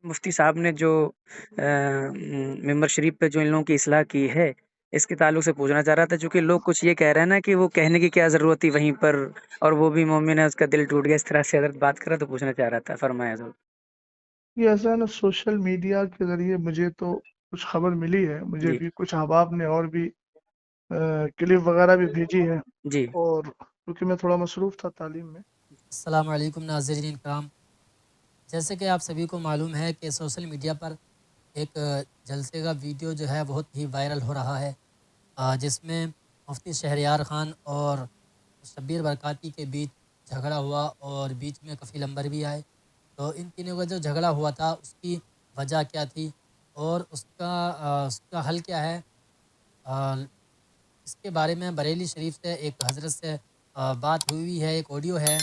مفتی صاحب نے جو ممبر شریف پہ جو ان لوگوں کی اصلاح کی ہے، اس کے تعلق سے پوچھنا چاہ رہا تھا، چونکہ لوگ کچھ یہ کہہ رہے ہیں نا کہ وہ کہنے کی کیا ضرورت تھی وہیں پر، اور وہ بھی مومن ہے، اس کا دل ٹوٹ گیا، اس طرح سے حضرت بات کرا تو پوچھنا چاہ رہا تھا، فرمایا حضرت۔ یہ ایسا ہے نا، سوشل میڈیا کے ذریعے مجھے تو کچھ خبر ملی ہے، مجھے جی بھی کچھ احباب نے اور بھی کلپ وغیرہ بھی بھیجی ہے، جی اور کیونکہ میں تھوڑا مصروف تھا تعلیم میں۔ السلام علیکم ناظرین کرام، جیسے کہ آپ سبھی کو معلوم ہے کہ سوشل میڈیا پر ایک جلسے کا ویڈیو جو ہے بہت ہی وائرل ہو رہا ہے، جس میں مفتی شہریار خان اور شبیر برکاتی کے بیچ جھگڑا ہوا اور بیچ میں کفیل انور بھی آئے۔ تو ان تینوں کا جو جھگڑا ہوا تھا اس کی وجہ کیا تھی اور اس کا حل کیا ہے، اس کے بارے میں بریلی شریف سے ایک حضرت سے بات ہوئی ہے، ایک آڈیو ہے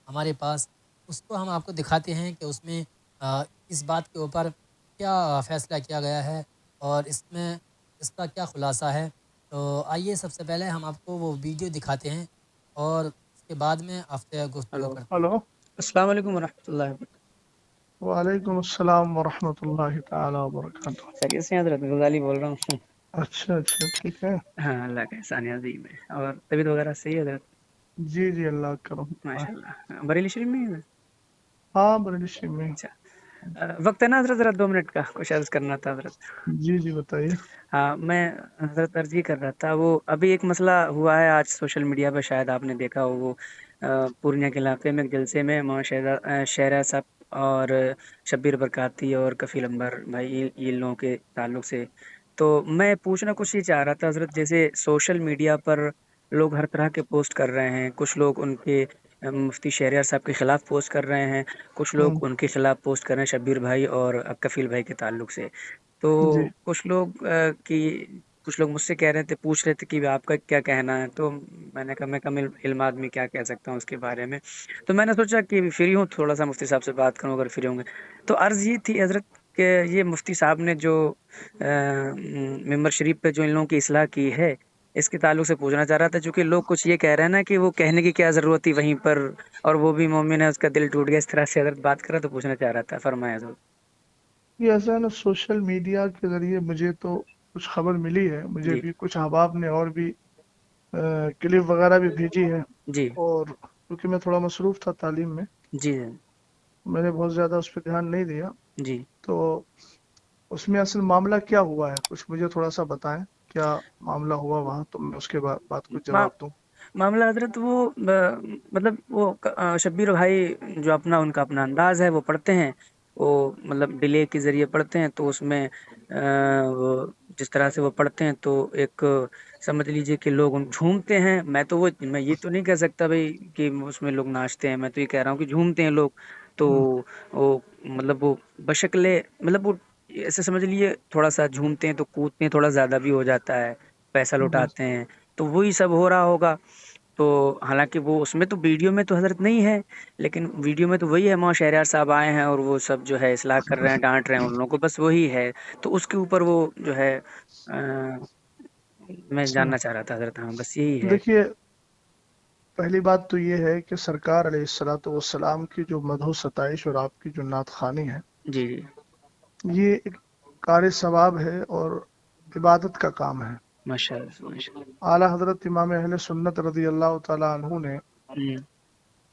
ہمارے پاس، اس کو ہم آپ کو دکھاتے ہیں کہ اس میں اس بات کے اوپر کیا فیصلہ کیا گیا ہے اور اس میں اس کا کیا خلاصہ ہے۔ تو آئیے سب سے پہلے ہم آپ کو وہ ویڈیو دکھاتے ہیں اور اس کے بعد میں آپ سے گفتگو ہلو، کرتے ہلو، السلام علیکم ورحمۃ اللہ وبرکاتہ۔ وعلیکم السلام ورحمۃ اللہ تعالی وبرکاتہ۔ خیریت سے ہیں حضرت؟ غزالی بول رہا ہوں۔ اچھا اچھا، ٹھیک ہے۔ ہاں، اللہ کا احسان عظیم ہے، اور طبیعت وغیرہ صحیح ہے حضرت؟ جی جی، اللہ کا کرم ہے۔ ماشاء اللہ، بریلی شریف میں ہی ہے؟ ہاں، بریلی میں۔ اچھا، وقت ہے نا حضرت؟ ذرا 2 منٹ کا کچھ عرض کرنا تھا حضرت۔ جی جی، بتائیے۔ ہاں، میں حضرت عرض یہ کر رہا تھا، وہ ابھی ایک مسئلہ ہوا ہے آج سوشل میڈیا پہ، شاید آپ نے دیکھا ہو، وہ پورنیہ کے علاقے میں ایک جلسے میں مولانا شہریار صاحب اور شبیر برکاتی اور کفیل انور بھائی، یہ لوگوں کے تعلق سے تو میں پوچھنا کچھ یہ چاہ رہا تھا حضرت، جیسے سوشل میڈیا پر لوگ ہر طرح کے پوسٹ کر رہے ہیں، کچھ لوگ ان کے مفتی شہریار صاحب کے خلاف پوسٹ کر رہے ہیں، کچھ لوگ ان کے خلاف پوسٹ کر رہے ہیں شبیر بھائی اور کفیل بھائی کے تعلق سے۔ تو جی کچھ لوگ کچھ لوگ مجھ سے کہہ رہے تھے، پوچھ رہے تھے کہ آپ کا کیا کہنا ہے، تو میں نے کہا میں کم علم آدمی کیا کہہ سکتا ہوں اس کے بارے میں، تو میں نے سوچا کہ فری ہوں، تھوڑا سا مفتی صاحب سے بات کروں اگر فری ہوں گے۔ تو عرض یہ تھی حضرت کہ یہ مفتی صاحب نے جو ممبر شریف پہ جو ان لوگوں کی اصلاح کی ہے، اس کے تعلق سے پوچھنا چاہ رہا تھا، چونکہ لوگ کچھ یہ کہہ رہے ہیں نا کہ وہ کہنے کی کیا ضرورت تھی وہیں پر، اور وہ بھی مومن ہے، اس کا دل ٹوٹ گیا، اس طرح سے حضرت بات کرا تو پوچھنا چاہ رہا تھا، فرمایا حضرت۔ یہ ایسا ہے نا، سوشل میڈیا کے ذریعے مجھے تو کچھ خبر ملی ہے، مجھے جی بھی کچھ احباب نے اور بھی کلپ وغیرہ بھی بھیجی ہے، جی اور کیونکہ میں تھوڑا مصروف تھا تعلیم میں، جی میں نے بہت زیادہ اس پہ دھیان نہیں دیا۔ جی تو اس میں اصل معاملہ کیا ہوا ہے، کچھ مجھے تھوڑا سا بتائیں، کیا معاملہ ہوا وہاں، تو میں اس کے بعد کچھ جواب دوں۔ معاملہ حضرت وہ مطلب وہ شبیر بھائی جو ان کا اپنا انداز ہے وہ پڑھتے ہیں، وہ مطلب ڈیلے کے ذریعے پڑھتے ہیں، تو اس میں وہ جس طرح سے وہ پڑھتے ہیں تو ایک سمجھ لیجئے کہ لوگ جھومتے ہیں، میں یہ تو نہیں کہہ سکتا بھائی کہ اس میں لوگ ناچتے ہیں، میں تو یہ کہہ رہا ہوں کہ جھومتے ہیں لوگ، تو وہ مطلب وہ بشکل مطلب وہ ایسے سمجھ لیجیے تھوڑا سا جھومتے ہیں تو کودتے ہیں، تھوڑا زیادہ بھی ہو جاتا ہے، پیسہ جی لوٹاتے ہیں، تو وہی سب ہو رہا ہوگا۔ تو حالانکہ وہ اس میں تو ویڈیو میں تو حضرت نہیں ہے، لیکن ویڈیو میں تو وہی ہے، مولانا شہریار صاحب آئے ہیں اور وہ سب جو ہے اصلاح کر رہے ہیں، ڈانٹ رہے ہیں ان لوگوں کو، بس وہی ہے، تو اس کے اوپر وہ جو ہے میں اچھا، جاننا چاہ رہا تھا حضرت، ہاں بس یہی ہے۔ دیکھیے، پہلی بات تو یہ ہے کہ سرکار علیہ الصلوۃ والسلام کی جو مدح و ستائش اور آپ کی جو نعت خوانی ہے، جی جی یہ ایک کار ثواب ہے اور عبادت کا کام ہے۔ ماشاء اللہ ماشاء اعلیٰ حضرت امام اہل سنت رضی اللہ تعالیٰ عنہ نے اللہ۔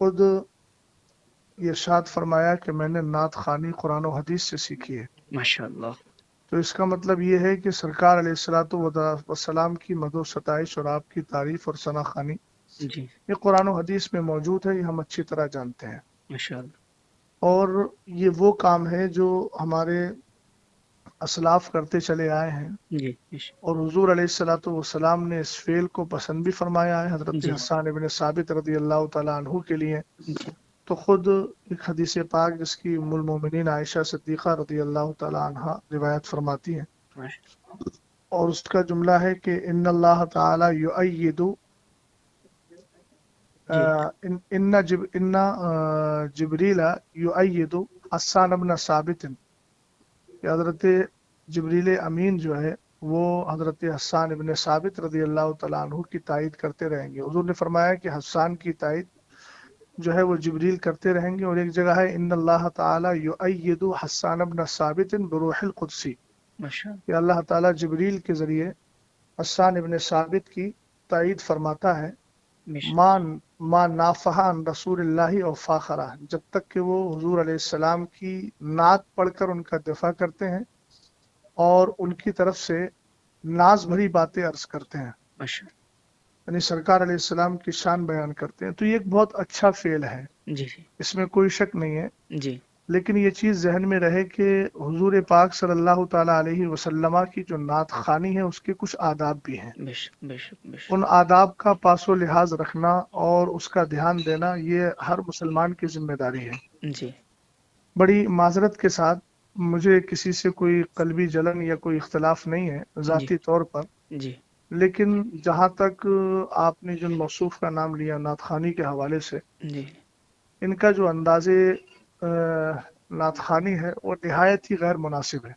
خود یہ ارشاد فرمایا کہ میں نے نعت خوانی قرآن و حدیث سے سیکھی ہے۔ ماشاء اللہ۔ تو اس کا مطلب یہ ہے کہ سرکار علیہ الصلوۃ والسلام کی مدح و ستائش اور آپ کی تعریف اور ثنا خوانی جی یہ قرآن و حدیث میں موجود ہے، یہ ہم اچھی طرح جانتے ہیں، ماشاء اللہ۔ اور یہ وہ کام ہے جو ہمارے اسلاف کرتے چلے آئے ہیں، جی اور حضور علیہ الصلوۃ والسلام نے اس فعل کو پسند بھی فرمایا ہے حضرت جی حسان ابن ثابت رضی اللہ تعالیٰ عنہ کے لیے۔ جی تو خود ایک حدیث پاک جس کی ام المومنین عائشہ صدیقہ رضی اللہ تعالیٰ عنہ روایت فرماتی ہیں، اور اس کا جملہ ہے کہ ان اللہ تعالیٰ یؤید جی ان جبریل یؤید حسان ابن ثابت، کہ حضرت جبریل امین جو ہے وہ حضرت حسان ابن ثابت رضی اللہ تعالیٰ عنہ کی تائید کرتے رہیں گے۔ حضور نے فرمایا کہ حسان کی تائید جو ہے وہ جبریل کرتے رہیں گے. اور ایک جگہ ہے ان اللہ تعالی یؤید حسان بن ثابت بروح القدسی، کہ اللہ تعالیٰ جبریل کے ذریعے حسان ابن ثابت کی تائید فرماتا ہے. ما نافہ عن رسول اللہ او فاخرہ، جب تک کہ وہ حضور علیہ السلام کی نعت پڑھ کر ان کا دفاع کرتے ہیں اور ان کی طرف سے ناز بھری باتیں عرض کرتے ہیں، یعنی سرکار علیہ السلام کی شان بیان کرتے ہیں. تو یہ ایک بہت اچھا فعل ہے، جی اس میں کوئی شک نہیں ہے. جی لیکن یہ چیز ذہن میں رہے کہ حضور پاک صلی اللہ تعالیٰ علیہ وسلم کی جو نعت خوانی ہے اس کے کچھ آداب بھی ہیں. بے شک بے شک بے شک. ان آداب کا پاس و لحاظ رکھنا اور اس کا دھیان دینا یہ ہر مسلمان کی ذمہ داری ہے. جی بڑی معذرت کے ساتھ، مجھے کسی سے کوئی قلبی جلن یا کوئی اختلاف نہیں ہے ذاتی طور پر، جی لیکن جہاں تک آپ نے جن موصوف کا نام لیا نعت خوانی کے حوالے سے، جی ان کا جو انداز نعت خوانی ہے وہ نہایت ہی غیر مناسب ہے.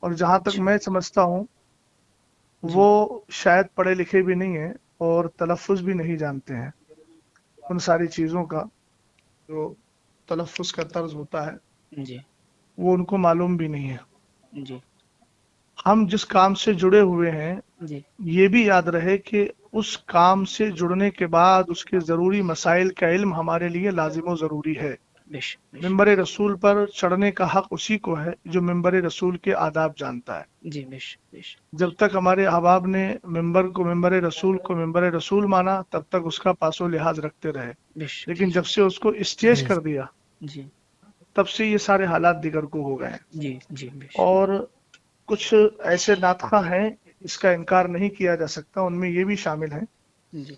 اور جہاں تک میں سمجھتا ہوں وہ شاید پڑھے لکھے بھی نہیں ہیں اور تلفظ بھی نہیں جانتے ہیں. ان ساری چیزوں کا جو تلفظ کا طرز ہوتا ہے جی وہ ان کو معلوم بھی نہیں ہے. جی ہم جس کام سے جڑے ہوئے ہیں جی یہ بھی یاد رہے کہ اس کام سے جڑنے کے بعد اس کے ضروری مسائل کا علم ہمارے لیے لازم و ضروری ہے. بے شک بے شک. ممبر رسول پر چڑھنے کا حق اسی کو ہے جو ممبر رسول کے آداب جانتا ہے. جی بے شک بے شک. جب تک ہمارے احباب نے ممبر رسول مانا تب تک اس کا پاس و لحاظ رکھتے رہے، بے شک. لیکن جب سے اس کو اسٹیج کر دیا جی تب سے یہ سارے حالات دیگر کو ہو گئے ہیں. جی جی بے شک. اور کچھ ایسے ناطقہ ہیں اس کا انکار نہیں کیا جا سکتا، ان میں یہ بھی شامل ہیں جی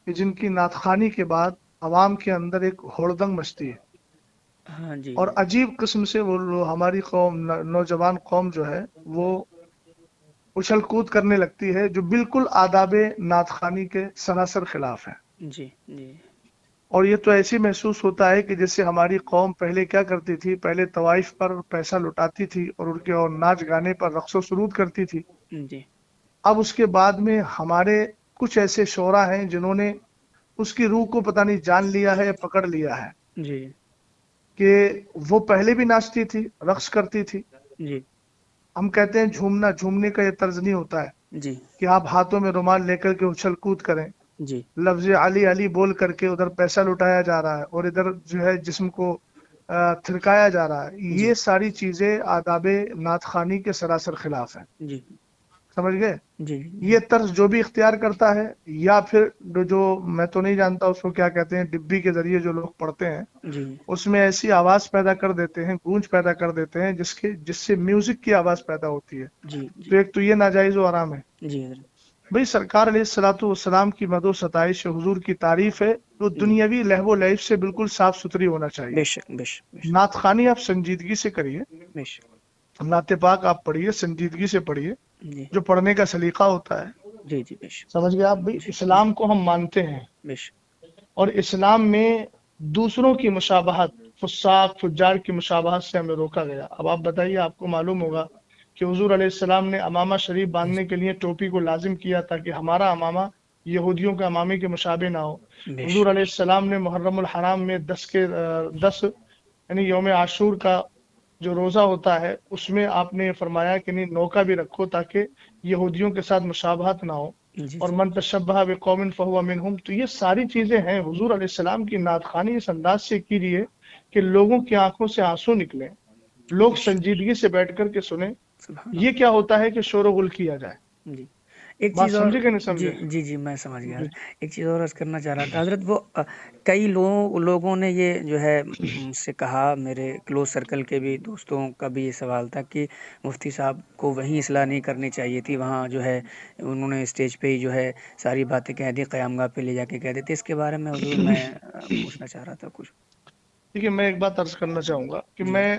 کہ جن کی نعت خوانی کے بعد عوام کے اندر ایک ہوڑدنگ مچتی ہے. ہاں جی اور عجیب قسم سے وہ ہماری قوم، نوجوان قوم جو ہے وہ اچھل کود کرنے لگتی ہے جو بالکل آداب نعت خوانی کے سراسر خلاف ہے. جی جی اور یہ تو ایسی محسوس ہوتا ہے کہ جیسے ہماری قوم پہلے کیا کرتی تھی، پہلے طوائف پر پیسہ لٹاتی تھی اور ان کے اور ناچ گانے پر رقص و سرود کرتی تھی. جی اب اس کے بعد میں ہمارے کچھ ایسے شعراء ہیں جنہوں نے اس کی روح کو پتہ نہیں جان لیا ہے یا پکڑ لیا ہے جی کہ وہ پہلے بھی ناچتی تھی، رقص کرتی تھی. جی ہم کہتے ہیں جھومنا، جھومنے کا یہ طرز نہیں ہوتا ہے جی کہ آپ ہاتھوں میں رومال لے کر کے اچھل کود کریں، جی لفظ علی علی بول کر کے ادھر پیسہ لٹایا جا رہا ہے اور ادھر جو ہے جسم کو تھرکایا جا رہا ہے. یہ ساری چیزیں آداب نعت خوانی کے سراسر خلاف ہیں. جی سمجھ گئے؟ جی یہ طرز جو بھی اختیار کرتا ہے یا پھر جو میں تو نہیں جانتا اس کو کیا کہتے ہیں، ڈبی کے ذریعے جو لوگ پڑھتے ہیں جی اس میں ایسی آواز پیدا کر دیتے ہیں، گونج پیدا کر دیتے ہیں جس سے میوزک کی آواز پیدا ہوتی ہے. جی تو ایک تو یہ ناجائز و حرام ہے. جی حضرت. بھئی سرکار علیہ الصلوۃ والسلام کی مدح و ستائش، حضور کی تعریف ہے تو دنیاوی لہو و لعب سے بالکل صاف ستھری ہونا چاہیے. بے شک بے شک بے شک نعت خوانی آپ سنجیدگی سے کریے، بے شک. نعت پاک آپ پڑھیے، سنجیدگی سے پڑھیے، جی جو پڑھنے کا سلیقہ ہوتا ہے. جی جی بے شک. سمجھ گئے آپ؟ بھئی اسلام کو ہم مانتے ہیں بے شک. اور اسلام میں دوسروں کی مشابہت، فساق فجار کی مشابہت سے ہمیں روکا گیا. اب آپ بتائیے، آپ کو معلوم ہوگا کہ حضور علیہ السلام نے امامہ شریف باندھنے کے لیے ٹوپی کو لازم کیا تاکہ ہمارا امامہ یہودیوں کے امامے کے مشابہ نہ ہو. حضور علیہ السلام نے محرم الحرام میں 10 یعنی یوم عاشور کا جو روزہ ہوتا ہے اس میں آپ نے فرمایا کہ نہیں، نوکا بھی رکھو تاکہ یہودیوں کے ساتھ مشابہت نہ ہو. اور من تشبہ بقوم فہو منہم. تو یہ ساری چیزیں ہیں. حضور علیہ السلام کی نعت خوانی اس انداز سے کیجیے کہ لوگوں کی آنکھوں سے آنسو نکلیں، لوگ سنجیدگی سے بیٹھ کر کے سنیں. یہ کیا ہوتا ہے کہ شور و غل کیا جائے. جی ایک بات چیز اور، سمجھے کہ نہیں جی سمجھے؟ جی جی میں سمجھ گیا. ایک چیز اور عرض کرنا چاہ رہا تھا حضرت. وہ کئی لوگوں نے یہ جو ہے مجھ سے کہا، میرے کلوز سرکل کے بھی دوستوں کا بھی یہ سوال تھا کہ مفتی صاحب کو وہیں اصلاح نہیں کرنی چاہیے تھی، وہاں جو ہے انہوں نے اسٹیج پہ ہی جو ہے ساری باتیں کہہ دی، قیام گاہ پہ لے جا کے کہہ دیتے. اس کے بارے میں حضور میں پوچھنا چاہ رہا تھا کچھ. دیکھیے، میں ایک بات عرض کرنا چاہوں گا کہ جی میں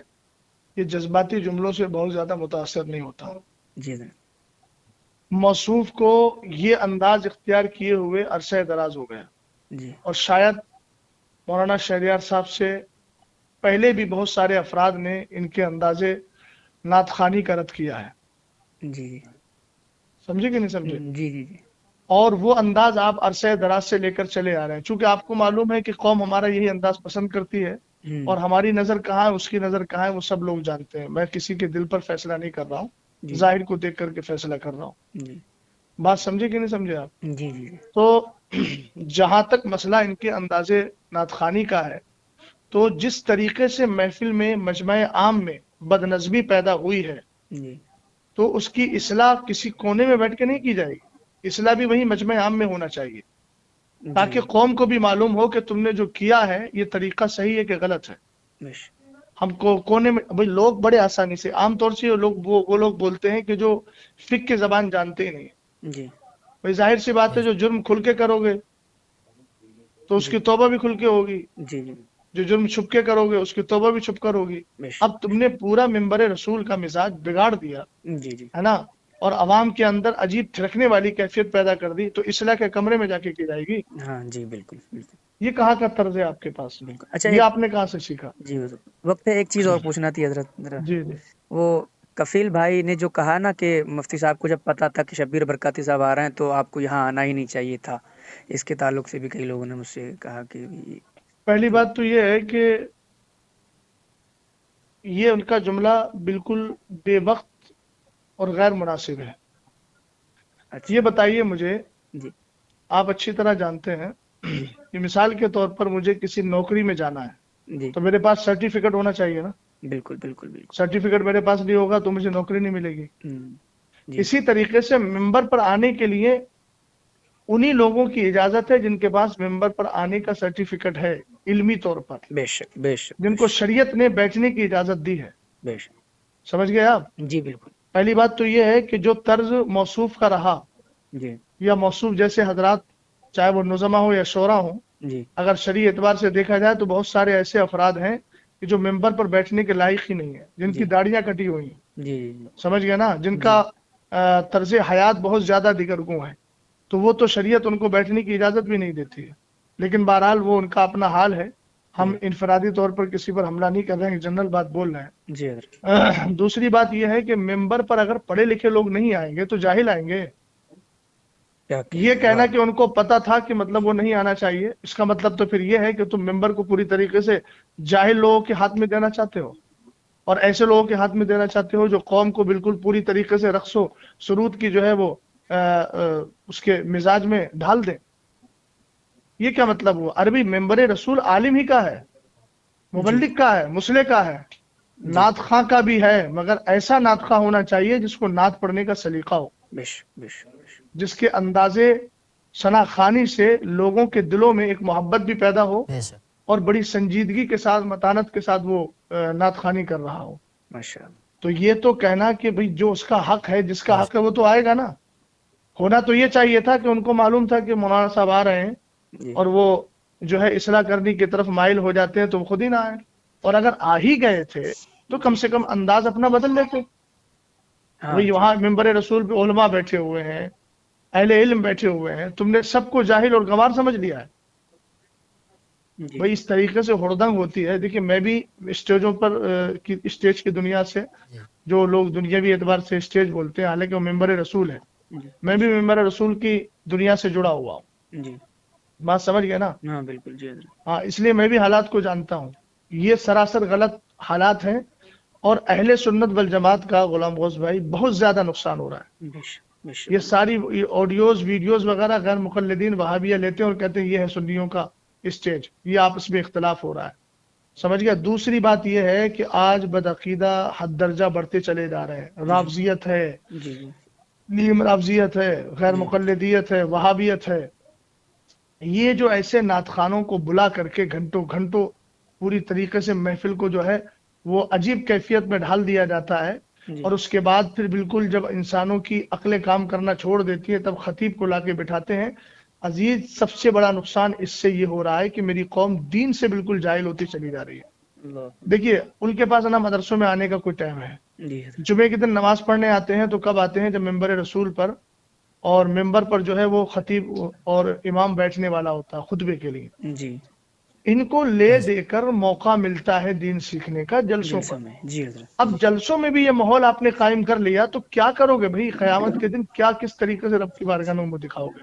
یہ جذباتی جملوں سے بہت زیادہ متاثر نہیں ہوتا. جی حضرت. موصوف کو یہ انداز اختیار کیے ہوئے عرصہ دراز ہو گیا، جی اور شاید مولانا شہریار صاحب سے پہلے بھی بہت سارے افراد نے ان کے اندازے نعت خوانی کا رد کیا ہے. جی سمجھے کہ نہیں سمجھے؟ جی جی جی اور وہ انداز آپ عرصہ دراز سے لے کر چلے آ رہے ہیں. چونکہ آپ کو معلوم ہے کہ قوم ہمارا یہی انداز پسند کرتی ہے اور ہماری نظر کہاں ہے اس کی نظر کہاں ہے وہ سب لوگ جانتے ہیں. میں کسی کے دل پر فیصلہ نہیں کر رہا ہوں, ظاہر کو دیکھ کر کے فیصلہ کر رہا ہوں. بات سمجھے کہ نہیں سمجھے آپ؟ جی جی تو جہاں تک مسئلہ ان کے انداز نعت خوانی کا ہے, تو جس طریقے سے محفل میں مجمع عام میں بد نظمی پیدا ہوئی ہے جی تو اس کی اصلاح کسی کونے میں بیٹھ کے نہیں کی جائے گی. اصلاح بھی وہی مجمع عام میں ہونا چاہیے تاکہ قوم کو بھی معلوم ہو کہ تم نے جو کیا ہے یہ طریقہ صحیح ہے کہ غلط ہے. ہم کو کونے میں بھائی لوگ بڑے آسانی سے عام طور سے وہ لوگ بولتے ہیں کہ جو فقہ کی زبان جانتے ہی نہیں. جی بھائی ظاہر سی بات ہے جو جرم کھل کے کرو گے تو اس کی توبہ بھی کھل کے ہوگی, جی جی جو جرم چھپ کے کرو گے اس کی توبہ بھی چھپ کر ہوگی. اب تم نے پورا منبر رسول کا مزاج بگاڑ دیا جی جی ہے نا, اور عوام کے اندر عجیب تھرکنے والی کیفیت پیدا کر دی, تو اصلاح کے کمرے میں جا کے کی جائے گی. ہاں جی بالکل بالکل یہ کہاں کا طرز ہے آپ کے پاس؟ بالکل. اچھا یہ آپ نے کہاں سے سیکھا؟ جی حضور, وقت ہے ایک چیز اور پوچھنا تھی حضرت ذرا. جی جی وہ کفیل بھائی نے جو کہا نا کہ مفتی صاحب کو جب پتا تھا کہ شبیر برکاتی صاحب آ رہے ہیں تو آپ کو یہاں آنا ہی نہیں چاہیے تھا, اس کے تعلق سے بھی کئی لوگوں نے مجھ سے کہا کہ پہلی بات تو یہ ہے کہ یہ ان کا جملہ بالکل بے وقت اور غیر مناسب ہے. اچھا یہ بتائیے مجھے, جی آپ اچھی طرح جانتے ہیں کہ مثال کے طور پر مجھے کسی نوکری میں جانا ہے جی تو میرے پاس سرٹیفکیٹ ہونا چاہیے نا. بالکل بالکل بالکل. سرٹیفکیٹ میرے پاس نہیں ہوگا تو مجھے نوکری نہیں ملے گی. جی اسی طریقے سے ممبر پر آنے کے لیے انہی لوگوں کی اجازت ہے جن کے پاس ممبر پر آنے کا سرٹیفکیٹ ہے علمی طور پر, بے شک بے شک جن کو شریعت نے بیٹھنے کی اجازت دی ہے. بے شک. سمجھ گئے آپ؟ جی بالکل. پہلی بات تو یہ ہے کہ جو طرز موصوف کا رہا جی یا موصوف جیسے حضرات چاہے وہ نظمہ ہو یا شعرا ہو, جی اگر شرعی اعتبار سے دیکھا جائے تو بہت سارے ایسے افراد ہیں کہ جو ممبر پر بیٹھنے کے لائق ہی نہیں ہے, جن کی داڑیاں کٹی ہوئی ہیں. جی سمجھ گئے نا, جن کا طرز حیات بہت زیادہ دیگرگوں ہے, تو وہ تو شریعت ان کو بیٹھنے کی اجازت بھی نہیں دیتی ہے. لیکن بہرحال وہ ان کا اپنا حال ہے, ہم انفرادی طور پر کسی پر حملہ نہیں کر رہے ہیں, جنرل بات بول رہے ہیں. جی دوسری بات یہ ہے کہ ممبر پر اگر پڑھے لکھے لوگ نہیں آئیں گے تو جاہل آئیں گے. یہ کہنا کہ ان کو پتا تھا کہ مطلب وہ نہیں آنا چاہیے, اس کا مطلب تو پھر یہ ہے کہ تم ممبر کو پوری طریقے سے جاہل لوگوں کے ہاتھ میں دینا چاہتے ہو, اور ایسے لوگوں کے ہاتھ میں دینا چاہتے ہو جو قوم کو بالکل پوری طریقے سے رقص و سرود کی جو ہے وہ اس کے مزاج میں ڈھال دیں. یہ کیا مطلب ہوا؟ عربی ممبر رسول عالم ہی کا ہے, مبلغ کا ہے, مسلح کا ہے, نعت خواں کا بھی ہے, مگر ایسا نعت خواں ہونا چاہیے جس کو نعت پڑھنے کا سلیقہ ہو, جس کے اندازے ثنا خوانی سے لوگوں کے دلوں میں ایک محبت بھی پیدا ہو اور بڑی سنجیدگی کے ساتھ متانت کے ساتھ وہ نعت خوانی کر رہا ہو. تو یہ تو کہنا کہ بھئی جو اس کا حق ہے, جس کا حق ہے وہ تو آئے گا نا. ہونا تو یہ چاہیے تھا کہ ان کو معلوم تھا کہ مولانا صاحب آ رہے ہیں اور وہ جو ہے اصلاح کرنے کی طرف مائل ہو جاتے ہیں تو وہ خود ہی نہ آئے, اور اگر آ ہی گئے تھے تو کم سے کم انداز اپنا بدل لیتے. وہی وہاں ممبر رسول پہ علماء بیٹھے ہوئے ہیں, اہل علم بیٹھے ہوئے ہیں, تم نے سب کو جاہل اور گنوار سمجھ لیا ہے. بھئی اس طریقے سے ہڑدنگ ہوتی ہے. دیکھیں میں بھی اسٹیجوں پر اسٹیج کی دنیا سے, جو لوگ دنیاوی اعتبار سے اسٹیج بولتے ہیں حالانکہ وہ ممبر رسول ہے, میں بھی ممبر رسول کی دنیا سے جڑا ہوا ہوں. بات سمجھ گئے نا؟ ہاں بالکل جی. ہاں, اس لیے میں بھی حالات کو جانتا ہوں. یہ سراسر غلط حالات ہیں اور اہل سنت والجماعت کا غلام غوث بھائی بہت زیادہ نقصان ہو رہا ہے. یہ ساری آڈیوز ویڈیوز وغیرہ غیر مقلدین وہابیہ لیتے ہیں اور کہتے ہیں یہ ہے سنیوں کا اسٹیج, یہ آپس میں اختلاف ہو رہا ہے. سمجھ گیا؟ دوسری بات یہ ہے کہ آج بدعقیدہ حد درجہ بڑھتے چلے جا رہے ہیں. رافضیت ہے, نیم رافضیت ہے, غیر مقلدیت ہے, وہابیت ہے. یہ جو ایسے نعت خوانوں کو بلا کر کے گھنٹوں گھنٹوں پوری طریقے سے محفل کو جو ہے وہ عجیب کیفیت میں ڈھال دیا جاتا ہے, اور اس کے بعد پھر بالکل جب انسانوں کی عقلیں کام کرنا چھوڑ دیتی ہے تب خطیب کو لا کے بٹھاتے ہیں. عزیز, سب سے بڑا نقصان اس سے یہ ہو رہا ہے کہ میری قوم دین سے بالکل جاہل ہوتی چلی جا رہی ہے. دیکھیے ان کے پاس نا مدرسوں میں آنے کا کوئی ٹائم ہے. جمعے کے دن نماز پڑھنے آتے ہیں تو کب آتے ہیں؟ جب ممبر رسول پر اور ممبر پر جو ہے وہ خطیب اور امام بیٹھنے والا ہوتا ہے خطبے کے لیے. جی ان کو لے دے کر موقع ملتا ہے دین سیکھنے کا جلسوں پر. اب جلسوں میں بھی یہ ماحول آپ نے قائم کر لیا تو کیا کرو گے بھائی؟ قیامت کے دن کیا کس طریقے سے رب کی بارگاہ میں دکھاؤ گے؟